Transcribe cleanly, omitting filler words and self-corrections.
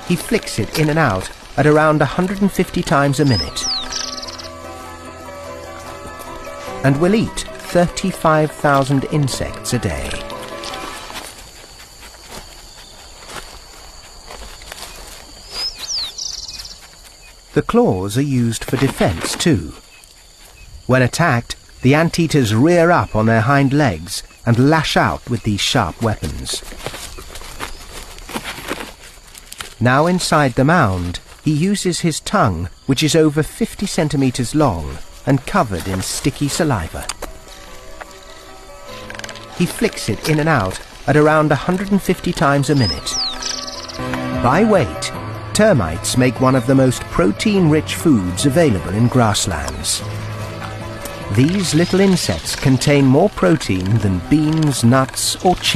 He flicks it in and out at around 150 times a minute, and will eat 35,000 insects a day. The claws are used for defense too. When attacked, the anteaters rear up on their hind legs and lash out with these sharp weapons. Now inside the mound, he uses his tongue, which is over 50 centimeters long and covered in sticky saliva. He flicks it in and out at around 150 times a minute. By weight, termites make one of the most protein-rich foods available in grasslands. These little insects contain more protein than beans, nuts, or chicken.